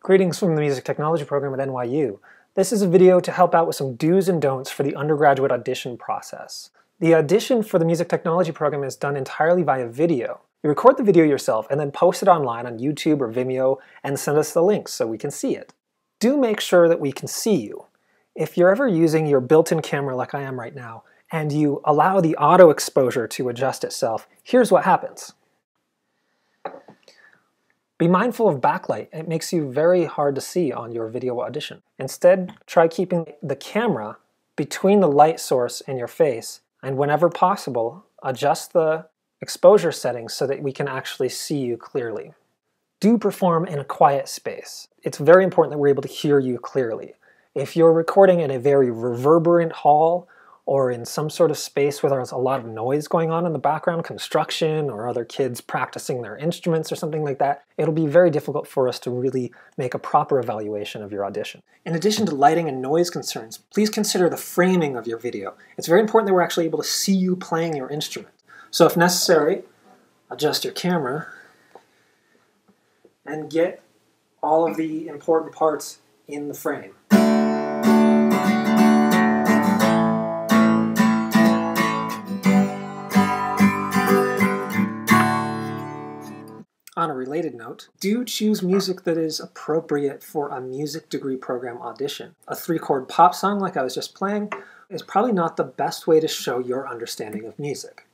Greetings from the Music Technology program at NYU. This is a video to help out with some do's and don'ts for the undergraduate audition process. The audition for the Music Technology program is done entirely via video. You record the video yourself and then post it online on YouTube or Vimeo and send us the links so we can see it. Do make sure that we can see you. If you're ever using your built-in camera like I am right now, and you allow the auto exposure to adjust itself, here's what happens. Be mindful of backlight. It makes you very hard to see on your video audition. Instead, try keeping the camera between the light source and your face, and whenever possible, adjust the exposure settings so that we can actually see you clearly. Do perform in a quiet space. It's very important that we're able to hear you clearly. If you're recording in a very reverberant hall, or in some sort of space where there's a lot of noise going on in the background, construction or other kids practicing their instruments or something like that, it'll be very difficult for us to really make a proper evaluation of your audition. In addition to lighting and noise concerns, please consider the framing of your video. It's very important that we're actually able to see you playing your instrument. So if necessary, adjust your camera and get all of the important parts in the frame. On a related note, do choose music that is appropriate for a music degree program audition. A 3-chord pop song like I was just playing is probably not the best way to show your understanding of music.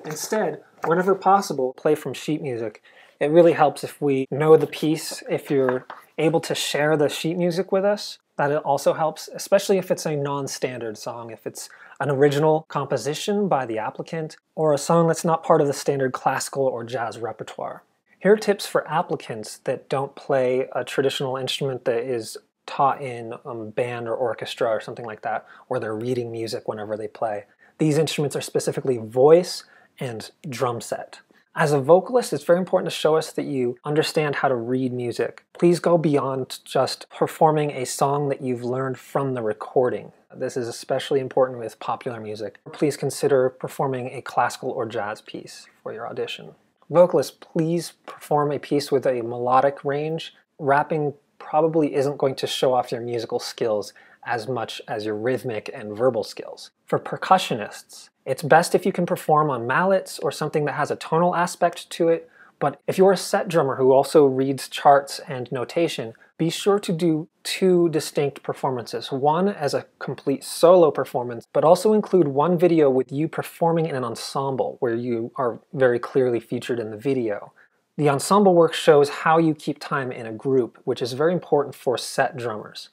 Instead, whenever possible, play from sheet music. It really helps if we know the piece, if you're able to share the sheet music with us. That also helps, especially if it's a non-standard song, if it's an original composition by the applicant, or a song that's not part of the standard classical or jazz repertoire. Here are tips for applicants that don't play a traditional instrument that is taught in band or orchestra or something like that, or they're reading music whenever they play. These instruments are specifically voice and drum set. As a vocalist, it's very important to show us that you understand how to read music. Please go beyond just performing a song that you've learned from the recording. This is especially important with popular music. Please consider performing a classical or jazz piece for your audition. Vocalists, please perform a piece with a melodic range. Rapping probably isn't going to show off your musical skills as much as your rhythmic and verbal skills. For percussionists, it's best if you can perform on mallets or something that has a tonal aspect to it, but if you're a set drummer who also reads charts and notation, be sure to do 2 distinct performances. One as a complete solo performance, but also include one video with you performing in an ensemble where you are very clearly featured in the video. The ensemble work shows how you keep time in a group, which is very important for set drummers.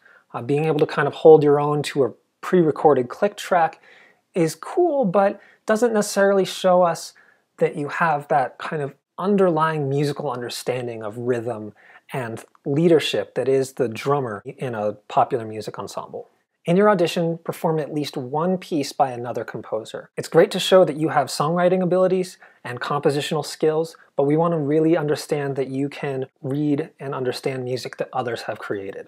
Being able to kind of hold your own to a pre-recorded click track is cool, but doesn't necessarily show us that you have that kind of underlying musical understanding of rhythm and leadership that is the drummer in a popular music ensemble. In your audition, perform at least one piece by another composer. It's great to show that you have songwriting abilities and compositional skills, but we want to really understand that you can read and understand music that others have created.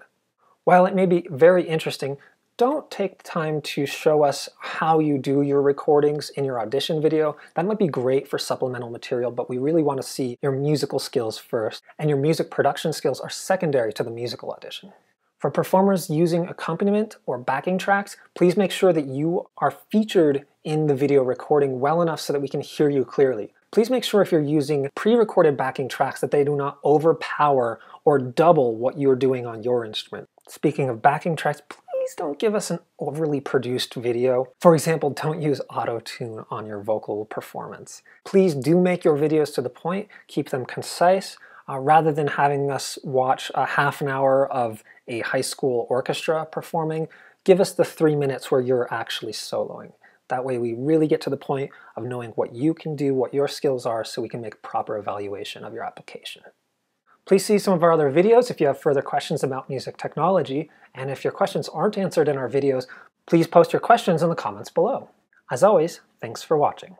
While it may be very interesting, don't take the time to show us how you do your recordings in your audition video. That might be great for supplemental material, but we really want to see your musical skills first, and your music production skills are secondary to the musical audition. For performers using accompaniment or backing tracks, please make sure that you are featured in the video recording well enough so that we can hear you clearly. Please make sure if you're using pre-recorded backing tracks that they do not overpower or double what you're doing on your instrument. Speaking of backing tracks, please don't give us an overly produced video. For example, don't use auto-tune on your vocal performance. Please do make your videos to the point, keep them concise, rather than having us watch a half an hour of a high school orchestra performing. Give us the 3 minutes where you're actually soloing. That way we really get to the point of knowing what you can do, what your skills are, so we can make a proper evaluation of your application. Please see some of our other videos if you have further questions about music technology, and if your questions aren't answered in our videos, please post your questions in the comments below. As always, thanks for watching.